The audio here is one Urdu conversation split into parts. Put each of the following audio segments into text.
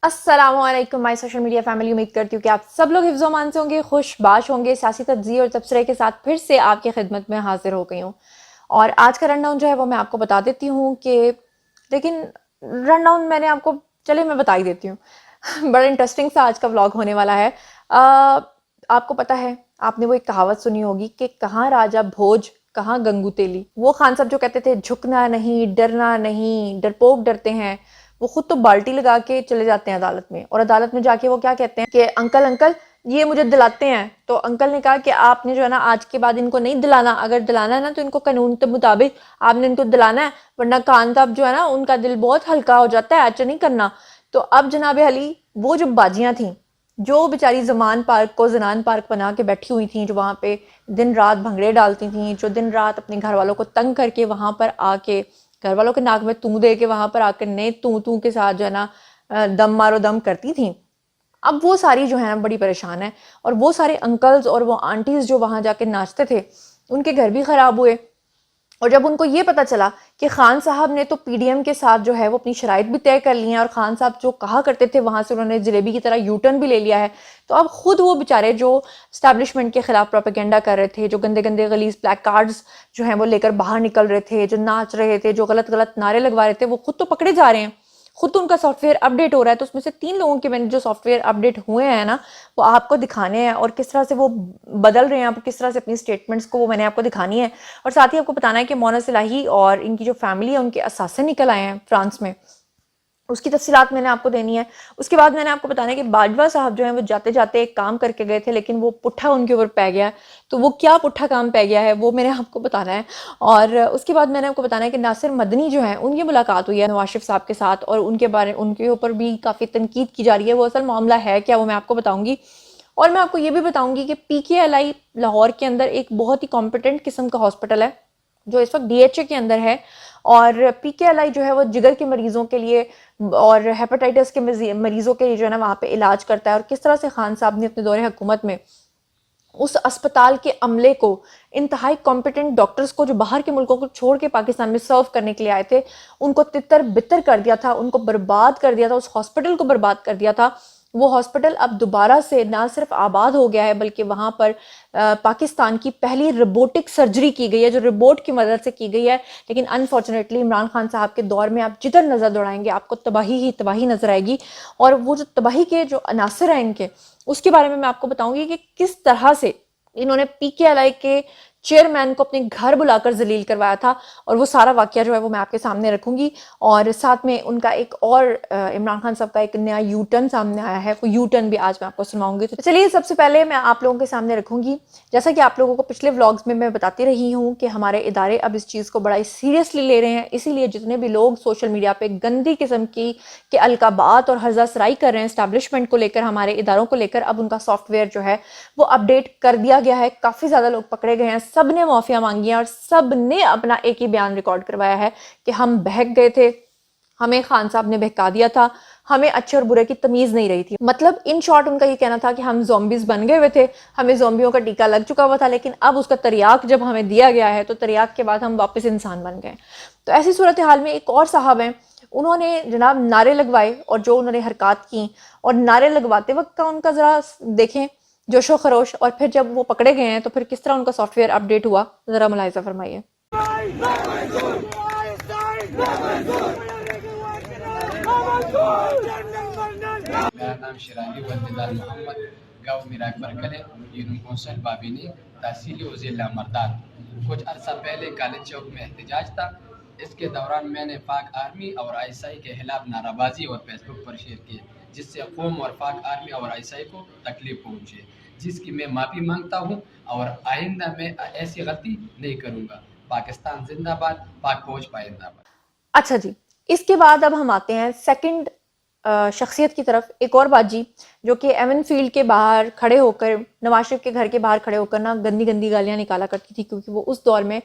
السلام علیکم مائی سوشل میڈیا فیملی. امید کرتی ہوں کہ آپ سب لوگ حفظ و امان سے ہوں گے, خوش باش ہوں گے. سیاسی تجزیے اور تبصرے کے ساتھ پھر سے آپ کی خدمت میں حاضر ہو گئی ہوں. اور آج کا رن ڈاؤن جو ہے وہ میں آپ کو بتا دیتی ہوں کہ لیکن رن ڈاؤن میں نے آپ کو چلے میں بتا ہی دیتی ہوں. بڑا انٹرسٹنگ سا آج کا ولاگ ہونے والا ہے. آپ کو پتہ ہے, آپ نے وہ ایک کہاوت سنی ہوگی کہ کہاں راجا بھوج کہاں گنگو تیلی. وہ خان صاحب جو کہتے تھے جھکنا نہیں, ڈرنا نہیں, ڈرپوک ڈرتے ہیں, وہ خود تو بالٹی لگا کے چلے جاتے ہیں عدالت میں. اور عدالت میں جا کے وہ کیا کہتے ہیں کہ انکل یہ مجھے دلاتے ہیں. تو انکل نے کہا کہ آپ نے جو ہے نا آج کے بعد ان کو نہیں دلانا, اگر دلانا ہے نا تو ان کو قانون کے مطابق آپ نے ان کو دلانا ہے, ورنہ خان صاحب جو ہے نا ان کا دل بہت ہلکا ہو جاتا ہے, ایسا نہیں کرنا. تو اب جناب علی وہ جو باجیاں تھیں جو بیچاری زمان پارک کو زنان پارک بنا کے بیٹھی ہوئی تھیں, جو وہاں پہ دن رات بھنگڑے ڈالتی تھیں, جو دن رات اپنے گھر والوں کو تنگ کر کے وہاں پر آ کے گھر والوں کے ناک میں توں دے کے وہاں پر آ کر نئے توں کے ساتھ جو ہے نا دم مارو دم کرتی تھیں, اب وہ ساری جو ہے نا بڑی پریشان ہے. اور وہ سارے انکلز اور وہ آنٹیز جو وہاں جا کے ناچتے تھے ان کے گھر بھی خراب ہوئے. اور جب ان کو یہ پتا چلا کہ خان صاحب نے تو پی ڈی ایم کے ساتھ جو ہے وہ اپنی شرائط بھی طے کر لی ہیں, اور خان صاحب جو کہا کرتے تھے وہاں سے انہوں نے جلیبی کی طرح یو ٹرن بھی لے لیا ہے, تو اب خود وہ بیچارے جو اسٹیبلشمنٹ کے خلاف پروپیگنڈا کر رہے تھے, جو گندے گندے غلیظ بلیک کارڈز جو ہیں وہ لے کر باہر نکل رہے تھے, جو ناچ رہے تھے, جو غلط غلط نعرے لگوا رہے تھے, وہ خود تو پکڑے جا رہے ہیں. خود تو ان کا سافٹ ویئر اپڈیٹ ہو رہا ہے. تو اس میں سے 3 لوگوں کے میں نے جو سافٹ ویئر اپڈیٹ ہوئے ہیں نا وہ آپ کو دکھانے ہیں, اور کس طرح سے وہ بدل رہے ہیں, کس طرح سے اپنی سٹیٹمنٹس کو وہ میں نے آپ کو دکھانی ہے. اور ساتھ ہی آپ کو بتانا ہے کہ مونا صلاحی اور ان کی جو فیملی ہے ان کے اثاثے نکل آئے ہیں فرانس میں, اس کی تفصیلات میں نے آپ کو دینی ہے. اس کے بعد میں نے آپ کو بتانا ہے کہ باجوہ صاحب جو ہیں وہ جاتے جاتے ایک کام کر کے گئے تھے, لیکن وہ پٹھا ان کے اوپر پہ گیا. تو وہ کیا پٹھا کام پہ گیا ہے وہ میں نے آپ کو بتانا ہے. اور اس کے بعد میں نے آپ کو بتانا ہے کہ ناصر مدنی جو ہیں ان کی ملاقات ہوئی ہے نواز شریف صاحب کے ساتھ, اور ان کے اوپر بھی کافی تنقید کی جا رہی ہے. وہ اصل معاملہ ہے کیا وہ میں آپ کو بتاؤں گی. اور میں آپ کو یہ بھی بتاؤں گی کہ پی کے ایل آئی لاہور کے اندر ایک بہت ہی کمپیٹنٹ قسم کا ہاسپٹل ہے جو اس وقت ڈی ایچ اے کے اندر ہے, اور پی کے ایل آئی جو ہے وہ جگر کے مریضوں کے لیے اور ہیپاٹائٹس کے مریضوں کے لیے جو ہے نا وہاں پہ علاج کرتا ہے. اور کس طرح سے خان صاحب نے اپنے دور حکومت میں اس اسپتال کے عملے کو, انتہائی کمپیٹنٹ ڈاکٹرز کو جو باہر کے ملکوں کو چھوڑ کے پاکستان میں سرو کرنے کے لیے آئے تھے, ان کو تتر بتر کر دیا تھا, ان کو برباد کر دیا تھا, اس ہاسپٹل کو برباد کر دیا تھا. وہ ہاسپٹل اب دوبارہ سے نہ صرف آباد ہو گیا ہے بلکہ وہاں پر پاکستان کی پہلی روبوٹک سرجری کی گئی ہے جو روبوٹ کی مدد سے کی گئی ہے. لیکن انفارچونیٹلی عمران خان صاحب کے دور میں آپ جدھر نظر دوڑائیں گے آپ کو تباہی ہی تباہی نظر آئے گی. اور وہ جو تباہی کے جو عناصر ہیں ان کے, اس کے بارے میں آپ کو بتاؤں گی کہ کس طرح سے انہوں نے پی کے ایل آئی کے چیئرمین کو اپنے گھر بلا کر ذلیل کروایا تھا. اور وہ سارا واقعہ جو ہے وہ میں آپ کے سامنے رکھوں گی. اور ساتھ میں ان کا ایک اور عمران خان صاحب کا ایک نیا یو ٹرن سامنے آیا ہے, وہ یو ٹرن بھی آج میں آپ کو سنواؤں گی. تو چلیے سب سے پہلے میں آپ لوگوں کے سامنے رکھوں گی, جیسا کہ آپ لوگوں کو پچھلے ولاگز میں بتاتی رہی ہوں کہ ہمارے ادارے اب اس چیز کو بڑا ہی سیریسلی لے رہے ہیں. اسی لیے جتنے بھی لوگ سوشل میڈیا پہ گندی قسم کی القابات اور ہرزہ سرائی کر رہے ہیں اسٹیبلشمنٹ کو لے کر, ہمارے اداروں کو لے کر, اب ان کا سافٹ ویئر جو ہے وہ اپڈیٹ کر دیا گیا ہے. کافی زیادہ لوگ پکڑے گئے ہیں, سب نے معافیاں مانگی ہیں, اور سب نے اپنا ایک ہی بیان ریکارڈ کروایا ہے کہ ہم بہک گئے تھے, ہمیں خان صاحب نے بہکا دیا تھا, ہمیں اچھے اور برے کی تمیز نہیں رہی تھی. مطلب ان شارٹ ان کا یہ کہنا تھا کہ ہم زومبیز بن گئے ہوئے تھے, ہمیں زومبیوں کا ٹیکہ لگ چکا ہوا تھا, لیکن اب اس کا تریاق جب ہمیں دیا گیا ہے تو تریاق کے بعد ہم واپس انسان بن گئے. تو ایسی صورتحال میں ایک اور صاحب ہیں, انہوں نے جناب نعرے لگوائے, اور جو انہوں نے حرکات کی اور نعرے لگواتے وقت کا ان کا ذرا دیکھیں جوش و خروش, اور پھر جب وہ پکڑے گئے ہیں تو پھر کس طرح ان کا سافٹ ویئر اپڈیٹ ہوا, ذرا ملاحظہ فرمائیے. میرا نام شیرانی وردلال محمد گاؤں میرا اکبر کلے یونو کونسل بابینی تحصیلی و ضلع مردان. کچھ عرصہ پہلے کالج چوک میں احتجاج تھا. اس کے دوران میں نے پاک آرمی اور آئی ایس آئی کے خلاف نعرہ بازی اور فیس بک پر شیئر کی, جس سے قوم اور پاک آرمی اور آئی ایس آئی کو تکلیف پہنچی, جس کی میں معافی مانگتا ہوں اور آئندہ میں ایسی غلطی نہیں کروں گا. پاکستان زندہ باد, پاک فوج پائندہ باد. اچھا جی, اس کے بعد اب ہم آتے ہیں سیکنڈ شخصیت کی طرف. ایک اور باجی جو کہ ایون فیلڈ کے باہر کھڑے ہو کر, نواز شریف کے گھر کے باہر کھڑے ہو کر نا گندی گندی گالیاں نکالا کرتی تھی, کیونکہ وہ اس دور میں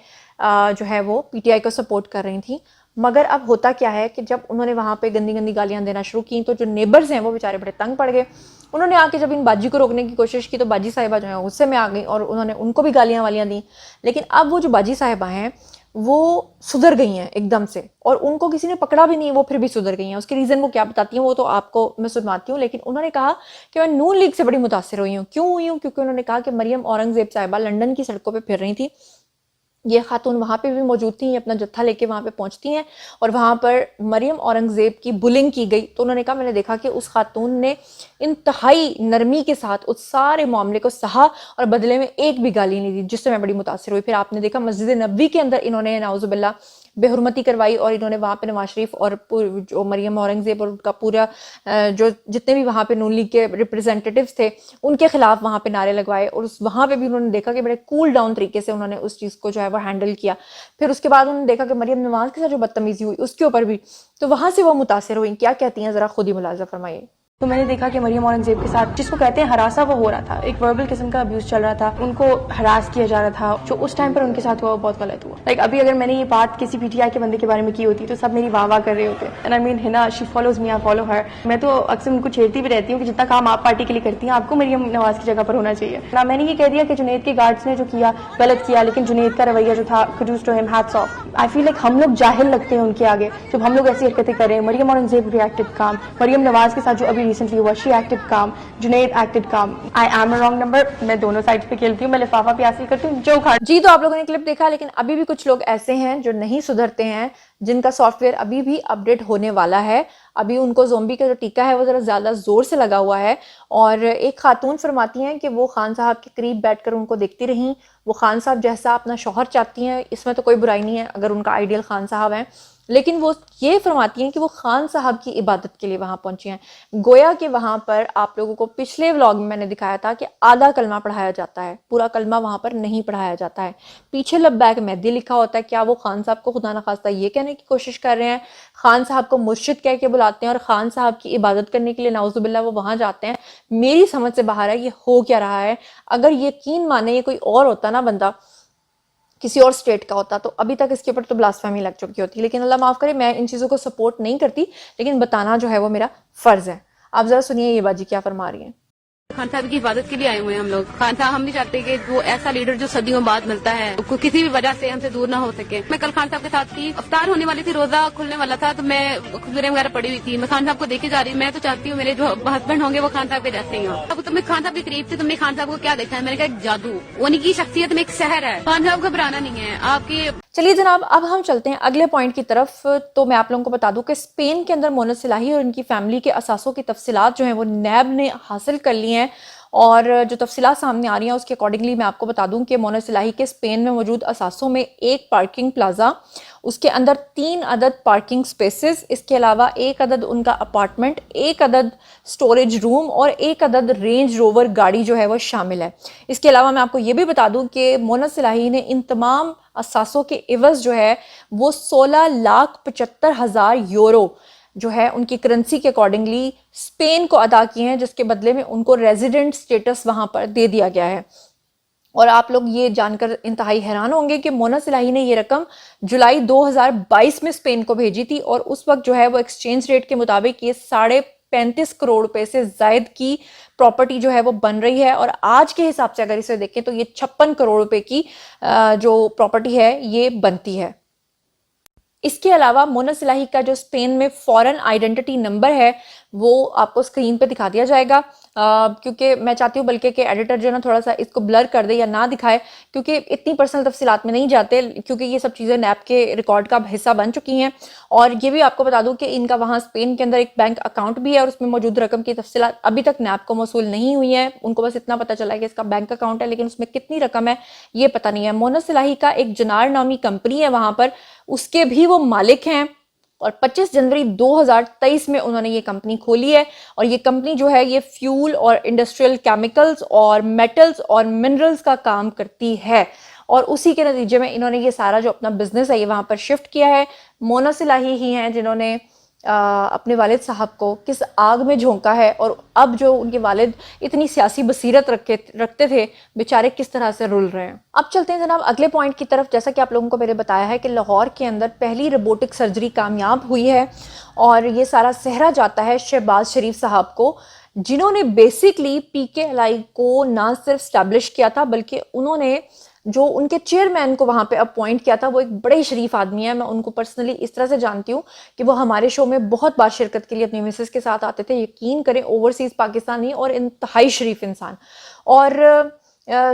جو ہے وہ پی ٹی آئی کو سپورٹ کر رہی تھیں. مگر اب ہوتا کیا ہے کہ جب انہوں نے وہاں پہ گندی گندی گالیاں دینا شروع کی تو جو نیبرز ہیں وہ بیچارے بڑے تنگ پڑ گئے. انہوں نے آ کے جب ان باجی کو روکنے کی کوشش کی تو باجی صاحبہ جو ہیں غصے میں آ گئی اور انہوں نے ان کو بھی گالیاں والیاں دیں. لیکن اب وہ جو باجی صاحبہ ہیں وہ سدھر گئی ہیں ایک دم سے, اور ان کو کسی نے پکڑا بھی نہیں, وہ پھر بھی سدھر گئی ہیں. اس کے ریزن وہ کیا بتاتی ہیں وہ تو آپ کو میں سنواتی ہوں, لیکن انہوں نے کہا کہ میں نون لیگ سے بڑی متاثر ہوئی ہوں. کیوں ہوئی ہوں؟ کیونکہ انہوں نے کہا کہ مریم اورنگزیب صاحبہ لنڈن کی سڑکوں پہ پھر رہی تھی, یہ خاتون وہاں پہ بھی موجود تھیں, اپنا جتھا لے کے وہاں پہ پہنچتی ہیں, اور وہاں پر مریم اورنگزیب کی بلنگ کی گئی. تو انہوں نے کہا میں نے دیکھا کہ اس خاتون نے انتہائی نرمی کے ساتھ اس سارے معاملے کو سہا, اور بدلے میں ایک بھی گالی نہیں دی, جس سے میں بڑی متاثر ہوئی. پھر آپ نے دیکھا مسجد نبوی کے اندر انہوں نے نعوذ باللہ بے حرمتی کروائی, اور انہوں نے وہاں پہ نواز شریف اور جو مریم اورنگزیب اور ان کا پورا جو جتنے بھی وہاں پہ نون لیگ کے ریپرزینٹیٹیوز تھے ان کے خلاف وہاں پہ نعرے لگوائے, اور وہاں پہ بھی انہوں نے دیکھا کہ بڑے کول ڈاؤن طریقے سے انہوں نے اس چیز کو جو ہے وہ ہینڈل کیا. پھر اس کے بعد انہوں نے دیکھا کہ مریم نواز کے ساتھ جو بدتمیزی ہوئی اس کے اوپر بھی, تو وہاں سے وہ متاثر ہوئی. کیا کہتی ہیں ذرا خود ہی ملاحظہ فرمائیے. تو میں نے دیکھا کہ مریم اورنگزیب کے ساتھ جس کو کہتے ہیں ہراسا وہ ہو رہا تھا, ایک وربل قسم کا ابیوز چل رہا تھا, ان کو ہراس کیا جا رہا تھا. جو اس ٹائم پر ان کے ساتھ ہوا وہ بہت غلط ہوا. لائک ابھی اگر میں نے یہ بات کسی پی ٹی آئی کے بندے کے بارے میں کی ہوتی تو سب میری واہ واہ کر رہے ہوتے. اینڈ آئی مین ہنا شی فالوز می, آئی فالو ہر. میں تو اکثر ان کو چھیڑتی بھی رہتی ہوں کہ جتنا کام آپ پارٹی کے لیے کرتی ہیں آپ کو مریم نواز کی جگہ پر ہونا چاہیے. نہ میں نے یہ کہہ دیا کہ جنید کے گارڈز نے جو کیا غلط کیا, لیکن جنید کا رویہ جو تھا کڈوز ٹو ہم, ہیٹس آف. آئی فیل لائک ہم لوگ جاہل لگتے ہیں ان کے آگے جب ہم لوگ ایسی حرکتیں کر رہے ہیں. مریم اورنگزیب ریئیکٹڈ کام, مریم نواز کے ساتھ جو ابھی ریسنٹلی ہوا شی ایکٹڈ کام, جنید ایکٹڈ کام. I am a wrong number, میں دونوں سائڈ پہ کھیلتی ہوں, میں لفافہ بھی حاصل کرتی ہوں جو کھا. جی, تو آپ لوگوں نے کلپ دیکھا, لیکن ابھی بھی کچھ لوگ ایسے ہیں جو نہیں سدھرتے ہیں, جن کا سافٹ ویئر ابھی بھی اپڈیٹ ہونے والا ہے. ابھی ان کو زومبی کا جو ٹیکہ ہے وہ ذرا زیادہ زور سے لگا ہوا ہے. اور ایک خاتون فرماتی ہیں کہ وہ خان صاحب کے قریب بیٹھ کر ان کو دیکھتی رہیں, وہ خان صاحب جیسا اپنا شوہر چاہتی ہیں. اس میں تو کوئی برائی نہیں ہے اگر ان کا آئیڈیل خان صاحب ہیں, لیکن وہ یہ فرماتی ہیں کہ وہ خان صاحب کی عبادت کے لیے وہاں پہنچی ہیں. گویا کہ وہاں پر آپ لوگوں کو پچھلے ولاگ میں نے دکھایا تھا کہ آدھا کلمہ پڑھایا جاتا ہے, پورا کلمہ وہاں پر نہیں پڑھایا جاتا ہے. پیچھے لبیک مہدی لکھا ہوتا ہے. کیا وہ خان صاحب کو خدا نخواستہ یہ کہنے کی کوشش کر رہے ہیں, خان صاحب کو مرشد کہہ کے بلاتے ہیں اور خان صاحب کی عبادت کرنے کے لیے نعوذ باللہ وہ وہاں جاتے ہیں؟ میری سمجھ سے باہر ہے یہ ہو کیا رہا ہے. اگر یقین مانے یہ کوئی اور ہوتا نا بندہ, کسی اور سٹیٹ کا ہوتا, تو ابھی تک اس کے اوپر تو بلاسفیمی لگ چکی ہوتی. لیکن اللہ معاف کرے, میں ان چیزوں کو سپورٹ نہیں کرتی, لیکن بتانا جو ہے وہ میرا فرض ہے. آپ ذرا سنیے یہ باجی کیا فرما رہی ہیں. خان صاحب کی حفاظت کے لیے آئے ہوئے ہیں ہم لوگ. خان صاحب ہم نہیں چاہتے کہ وہ ایسا لیڈر جو صدیوں بعد ملتا ہے کسی بھی وجہ سے ہم سے دور نہ ہو سکے. میں کل خان صاحب کے ساتھ تھی, افطار ہونے والی تھی, روزہ کھلنے والا تھا, تو میں کھجوریں وغیرہ پڑی ہوئی تھی. میں خان صاحب کو دیکھے جا رہی ہوں. میں تو چاہتی ہوں میرے جو ہسبینڈ ہوں گے وہ خان صاحب کے جیسے ہی ہوں. اب تم نے خان صاحب کے قریب سے تم نے خان صاحب کو کیا دیکھا ہے؟ میں نے کہا ایک جادو, ان کی شخصیت میں ایک سحر ہے. خان صاحب گھبرانا نہیں ہے آپ کی. چلیے جناب, اب ہم چلتے ہیں اگلے پوائنٹ کی طرف. تو میں آپ لوگوں کو بتا دوں کہ اسپین کے اندر مونا صلاحی اور ان کی فیملی کے اثاثوں کی تفصیلات جو ہیں وہ نیب نے حاصل کر لی ہیں, اور جو تفصیلات سامنے آ رہی ہیں اس کے اکارڈنگلی میں آپ کو بتا دوں کہ مونا صلاحی کے اسپین میں موجود اثاثوں میں ایک پارکنگ پلازا, اس کے اندر 3 عدد پارکنگ سپیسز, اس کے علاوہ 1 عدد ان کا اپارٹمنٹ, 1 عدد سٹوریج روم اور 1 عدد رینج روور گاڑی جو ہے وہ شامل ہے. اس کے علاوہ میں آپ کو یہ بھی بتا دوں کہ مونا صلاحی نے ان تمام اثاثوں کے عوض جو ہے وہ 16,75,000 یورو جو ہے ان کی کرنسی کے اکارڈنگلی اسپین کو ادا کیے ہیں, جس کے بدلے میں ان کو ریزیڈنٹ سٹیٹس وہاں پر دے دیا گیا ہے. اور آپ لوگ یہ جان کر انتہائی حیران ہوں گے کہ مونا صلاحی نے یہ رقم جولائی 2022 میں اسپین کو بھیجی تھی, اور اس وقت جو ہے وہ ایکسچینج ریٹ کے مطابق یہ 35.5 کروڑ روپے سے زائد کی پراپرٹی جو ہے وہ بن رہی ہے. اور آج کے حساب سے اگر اسے دیکھیں تو یہ 56 کروڑ روپے کی جو پراپرٹی ہے یہ بنتی ہے. اس کے علاوہ مونا صلاحی کا جو اسپین میں فورن آئیڈینٹی نمبر ہے وہ آپ کو اسکرین پہ دکھا دیا جائے گا, کیونکہ میں چاہتی ہوں بلکہ کہ ایڈیٹر جو ہے نا تھوڑا سا اس کو بلر کر دے یا نہ دکھائے, کیونکہ اتنی پرسنل تفصیلات میں نہیں جاتے, کیونکہ یہ سب چیزیں نیب کے ریکارڈ کا حصہ بن چکی ہیں. اور یہ بھی آپ کو بتا دوں کہ ان کا وہاں اسپین کے اندر ایک بینک اکاؤنٹ بھی ہے, اور اس میں موجود رقم کی تفصیلات ابھی تک نیب کو موصول نہیں ہوئی ہیں. ان کو بس اتنا پتہ چلا ہے کہ اس کا بینک اکاؤنٹ ہے, لیکن اس میں کتنی رقم ہے یہ پتہ نہیں ہے. مونا صلاحی کا ایک جنار نامی کمپنی ہے وہاں پر, اس کے بھی وہ مالک ہیں, اور 25 جنوری 2023 میں انہوں نے یہ کمپنی کھولی ہے. اور یہ کمپنی جو ہے یہ فیول اور انڈسٹریل کیمیکلز اور میٹلز اور منرلز کا کام کرتی ہے, اور اسی کے نتیجے میں انہوں نے یہ سارا جو اپنا بزنس ہے یہ وہاں پر شفٹ کیا ہے. مونا صلاحی ہی ہیں جنہوں نے اپنے والد صاحب کو کس آگ میں جھونکا ہے, اور اب جو ان کے والد اتنی سیاسی بصیرت رکھتے تھے بیچارے کس طرح سے رول رہے ہیں. اب چلتے ہیں جناب اگلے پوائنٹ کی طرف. جیسا کہ آپ لوگوں کو میں نے بتایا ہے کہ لاہور کے اندر پہلی روبوٹک سرجری کامیاب ہوئی ہے, اور یہ سارا سہرا جاتا ہے شہباز شریف صاحب کو, جنہوں نے بیسکلی پی کے ایل آئی کو نہ صرف اسٹیبلش کیا تھا بلکہ انہوں نے جو ان کے چیئرمین کو وہاں پہ اپوائنٹ کیا تھا وہ ایک بڑے شریف آدمی ہیں. میں ان کو پرسنلی اس طرح سے جانتی ہوں کہ وہ ہمارے شو میں بہت بار شرکت کے لیے اپنی مسز کے ساتھ آتے تھے. یقین کریں اوورسیز پاکستانی اور انتہائی شریف انسان. اور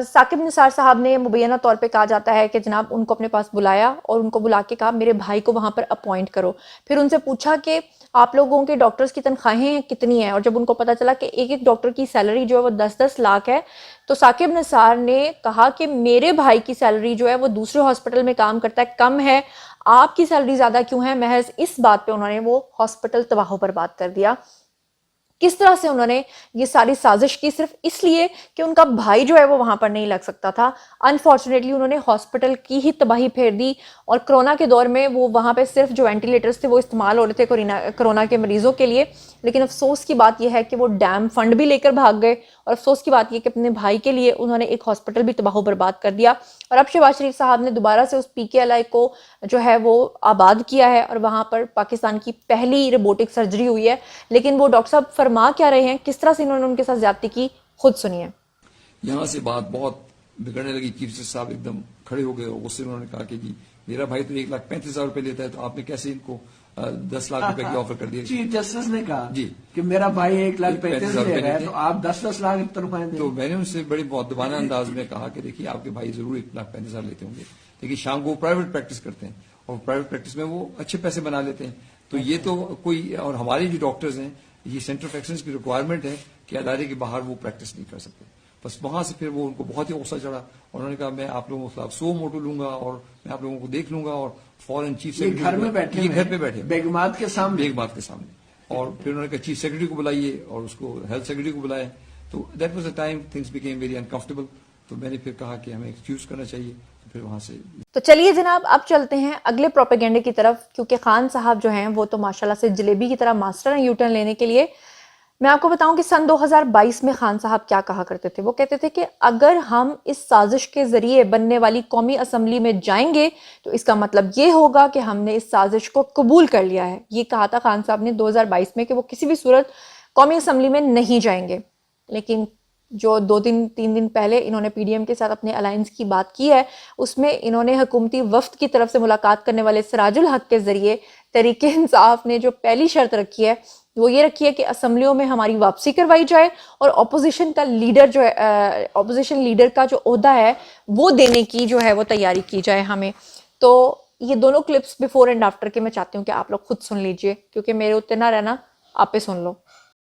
ثاقب نثار صاحب نے مبینہ طور پہ کہا جاتا ہے کہ جناب ان کو اپنے پاس بلایا اور ان کو بلا کے کہا میرے بھائی کو وہاں پر اپوائنٹ کرو. پھر ان سے پوچھا کہ آپ لوگوں کے ڈاکٹرز کی تنخواہیں کتنی ہیں, اور جب ان کو پتا چلا کہ ایک ایک ڈاکٹر کی سیلری جو ہے وہ 10-10 لاکھ ہے, تو ثاقب نثار نے کہا کہ میرے بھائی کی سیلری جو ہے وہ دوسرے ہاسپٹل میں کام کرتا ہے کم ہے, آپ کی سیلری زیادہ کیوں ہے. محض اس بات پہ انہوں نے وہ ہاسپٹل تباہ و برباد کر دیا. کس طرح سے انہوں نے یہ ساری سازش کی صرف اس لیے کہ ان کا بھائی جو ہے وہ وہاں پر نہیں لگ سکتا تھا. انفارچونیٹلی انہوں نے ہاسپٹل کی ہی تباہی پھیر دی, اور کرونا کے دور میں وہ وہاں پہ صرف جو وینٹیلیٹرز تھے وہ استعمال ہو رہے تھے کرونا کے مریضوں کے لیے. لیکن افسوس کی بات یہ ہے کہ وہ ڈیم فنڈ بھی لے کر بھاگ گئے, اور افسوس کی بات یہ کہ اپنے بھائی کے لیے انہوں نے ایک ہاسپٹل بھی تباہ و برباد کر دیا. اور اب شہباز شریف صاحب نے دوبارہ سے اس PKLI کو جو ہے وہ آباد کیا ہے, اور وہاں پر پاکستان کی پہلی روبوٹک سرجری ہوئی ہے. لیکن وہ ڈاکٹر صاحب فرما کیا رہے ہیں, کس طرح سے انہوں نے ان کے ساتھ زیادتی کی, خود سنیے. یہاں سے بات بہت بگڑنے لگی. چیف جسٹس صاحب ایک دم کھڑے ہو گئے اور غصے میں انہوں نے کہا کہ جی میرا بھائی تو 1,35,000 روپے لیتا ہے, تو آپ نے کیسے ان کو 10 لاکھ روپے کی آفر کر دیا. چیف جسٹس نے کہا جی کہ میرا بھائی 1,35,000 لے رہا ہے تو آپ 10 لاکھ تنخواہیں دیں. تو میں نے ان سے بڑے مؤدبانہ انداز میں کہا کہ دیکھیے آپ کے بھائی ضرور 1,35,000 لیتے ہوں گے, لیکن شام کو وہ پرائیویٹ پریکٹس کرتے ہیں, اور پرائیویٹ پریکٹس میں وہ اچھے پیسے بنا لیتے ہیں. تو یہ تو کوئی, اور ہمارے جو ڈاکٹرز ہیں یہ سینٹر آف ایکسلنس کی ریکوائرمنٹ ہے کہ ادارے کے باہر وہ پریکٹس نہیں کر سکتے. بس وہاں سے پھر وہ ان کو بہت ہی غصہ چڑھا, اور انہوں نے کہا میں آپ لوگوں کے خلاف 100 موٹو لوں گا اور میں آپ لوگوں کو دیکھ لوں گا. اور فورن چیف سیکرٹری گھر میں بیٹھے, گھر پہ بیٹھے بیگمات کے سامنے, بیگمات کے سامنے. اور پھر انہوں نے کہا چیف سیکرٹری کو بلائیے, اور اس کو ہیلتھ سیکرٹری کو بلائے. تو that was a time things became very uncomfortable. تو میں نے پھر کہا کہ ہمیں ایکسکیوز کرنا چاہیے. پھر وہاں سے تو چلیے جناب اب چلتے ہیں اگلے پروپیگنڈے کی طرف, کیونکہ خان صاحب جو ہیں وہ تو ماشاءاللہ سے جلیبی کی طرح ماسٹر ہیں یو ٹرن لینے کے لیے. میں آپ کو بتاؤں کہ سن 2022 میں خان صاحب کیا کہا کرتے تھے. وہ کہتے تھے کہ اگر ہم اس سازش کے ذریعے بننے والی قومی اسمبلی میں جائیں گے تو اس کا مطلب یہ ہوگا کہ ہم نے اس سازش کو قبول کر لیا ہے. یہ کہا تھا خان صاحب نے 2022 میں کہ وہ کسی بھی صورت قومی اسمبلی میں نہیں جائیں گے. لیکن جو 2-3 دن پہلے انہوں نے PDM کے ساتھ اپنے الائنس کی بات کی ہے, اس میں انہوں نے حکومتی وفد کی طرف سے ملاقات کرنے والے سراج الحق کے ذریعے تحریک انصاف نے جو پہلی شرط رکھی ہے وہ یہ رکھی ہے کہ اسمبلیوں میں ہماری واپسی کروائی جائے, اور اپوزیشن کا لیڈر جو ہے, اپوزیشن لیڈر کا جو عہدہ ہے وہ دینے کی جو ہے وہ تیاری کی جائے ہمیں. تو یہ دونوں کلپس بیفور اینڈ آفٹر کے میں چاہتی ہوں کہ آپ لوگ خود سن لیجئے, کیونکہ میرے اتنے نہ رہنا, آپ پہ سن لو.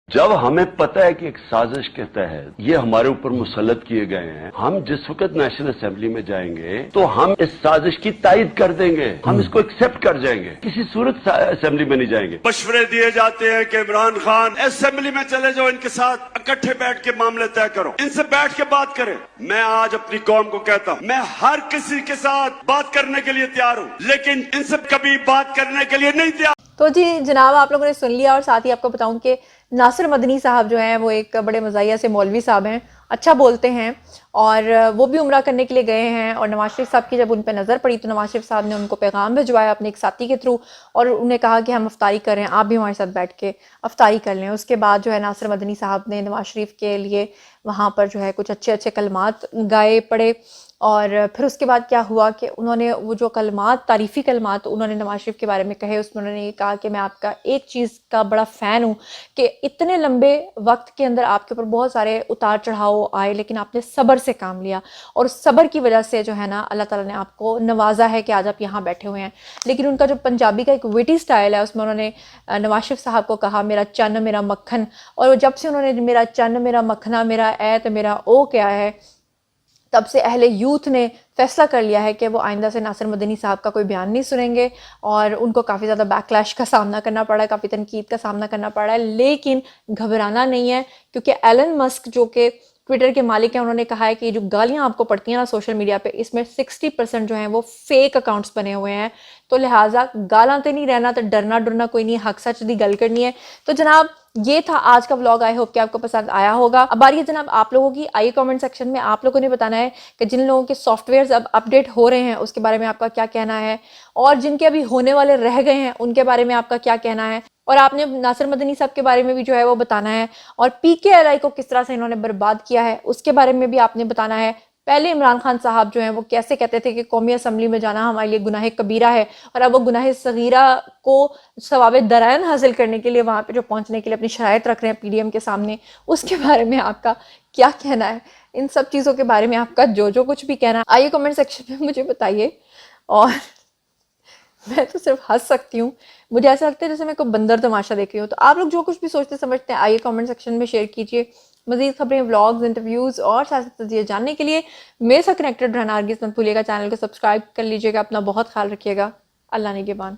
جب ہمیں پتہ ہے کہ ایک سازش کے تحت یہ ہمارے اوپر مسلط کیے گئے ہیں, ہم جس وقت نیشنل اسمبلی میں جائیں گے تو ہم اس سازش کی تائید کر دیں گے, ہم اس کو ایکسپٹ کر جائیں گے, کسی صورت اسمبلی میں نہیں جائیں گے. مشورے دیے جاتے ہیں کہ عمران خان اسمبلی میں چلے جاؤ, ان کے ساتھ اکٹھے بیٹھ کے معاملے طے کرو, ان سے بیٹھ کے بات کریں. میں آج اپنی قوم کو کہتا ہوں میں ہر کسی کے ساتھ بات کرنے کے لیے تیار ہوں, لیکن ان سے کبھی بات کرنے کے لیے نہیں تیار. تو جی جناب آپ لوگوں نے سن لیا, اور ساتھ ہی آپ کو بتاؤں کہ ناصر مدنی صاحب جو ہیں وہ ایک بڑے مزاحیہ سے مولوی صاحب ہیں, اچھا بولتے ہیں, اور وہ بھی عمرہ کرنے کے لیے گئے ہیں. اور نواز شریف صاحب کی جب ان پہ نظر پڑی تو نواز شریف صاحب نے ان کو پیغام بھجوایا اپنے ایک ساتھی کے تھرو, اور انہیں کہا کہ ہم افطاری کر رہے ہیں, آپ بھی ہمارے ساتھ بیٹھ کے افطاری کر لیں. اس کے بعد جو ہے ناصر مدنی صاحب نے نواز شریف کے لیے وہاں پر جو ہے کچھ اچھے کلمات گائے پڑھے. اور پھر اس کے بعد کیا ہوا کہ انہوں نے وہ جو کلمات, تعریفی کلمات انہوں نے نواز شریف کے بارے میں کہے, اس میں انہوں نے یہ کہا کہ میں آپ کا ایک چیز کا بڑا فین ہوں کہ اتنے لمبے وقت کے اندر آپ کے اوپر بہت سارے اتار چڑھاؤ آئے, لیکن آپ نے صبر سے کام لیا, اور صبر کی وجہ سے جو ہے نا اللہ تعالیٰ نے آپ کو نوازا ہے کہ آج آپ یہاں بیٹھے ہوئے ہیں. لیکن ان کا جو پنجابی کا ایک ویٹی سٹائل ہے, اس میں انہوں نے نواز شریف صاحب کو کہا میرا چن میرا مکھن, اور جب سے انہوں نے میرا چن میرا مکھنا میرا ایت میرا او کیا ہے, تب سے اہل یوتھ نے فیصلہ کر لیا ہے کہ وہ آئندہ سے ناصر مدنی صاحب کا کوئی بیان نہیں سنیں گے. اور ان کو کافی زیادہ بیک لیش کا سامنا کرنا پڑا ہے, کافی تنقید کا سامنا کرنا پڑا ہے, لیکن گھبرانا نہیں ہے, کیونکہ ایلن مسک جو کہ ٹویٹر کے مالک ہیں, انہوں نے کہا ہے کہ یہ جو گالیاں آپ کو پڑتی ہیں نا سوشل میڈیا پہ, اس میں 60% جو ہیں وہ فیک اکاؤنٹس بنے ہوئے ہیں. تو لہٰذا گالاں تے نہیں رہنا, تو ڈرنا ڈرنا کوئی نہیں, حق سچ دی گل کرنی ہے. تو جناب یہ تھا آج کا ولاگ, آئی ہوپ کہ آپ کو پسند آیا ہوگا. اب آ رہی ہے جناب آپ لوگوں کی, آئیے کامنٹ سیکشن میں آپ لوگوں نے بتانا ہے کہ جن لوگوں کے سافٹ ویئرز اب اپڈیٹ ہو رہے ہیں اس کے بارے میں آپ کا کیا کہنا ہے, اور جن کے ابھی ہونے والے رہ گئے ہیں ان کے بارے میں آپ کا کیا کہنا ہے, اور آپ نے ناصر مدنی صاحب کے بارے میں بھی جو ہے وہ بتانا ہے, اور PKLI کو کس طرح سے انہوں نے برباد کیا ہے اس کے بارے میں بھی آپ نے بتانا ہے. پہلے عمران خان صاحب جو ہیں وہ کیسے کہتے تھے کہ قومی اسمبلی میں جانا ہمارے لیے گناہ کبیرہ ہے، اور اب وہ گناہ صغیرہ کو ثواب درائن حاصل کرنے کے لیے وہاں پہ جو پہنچنے کے لیے اپنی شرائط رکھ رہے ہیں پی ڈی ایم کے سامنے. اس کے بارے میں آپ کا کیا کہنا ہے؟ ان سب چیزوں کے بارے میں آپ کا جو کچھ بھی کہنا ہے آئیے کمنٹ سیکشن میں مجھے بتائیے. اور میں تو صرف ہنس سکتی ہوں، مجھے ایسا لگتا ہے جیسے میں کوئی بندر تماشا دیکھ رہی ہوں. تو آپ لوگ جو کچھ بھی سوچتے سمجھتے ہیں آئیے کمنٹ سیکشن میں شیئر کیجیے. مزید خبریں، ولاگز، انٹرویوز اور سیاست تجزیے جاننے کے لیے میرے ساتھ کنیکٹڈ رہنا ہرگز مت بھولیے گا. چینل کو سبسکرائب کر لیجیے گا. اپنا بہت خیال رکھیے گا. اللہ نگہبان.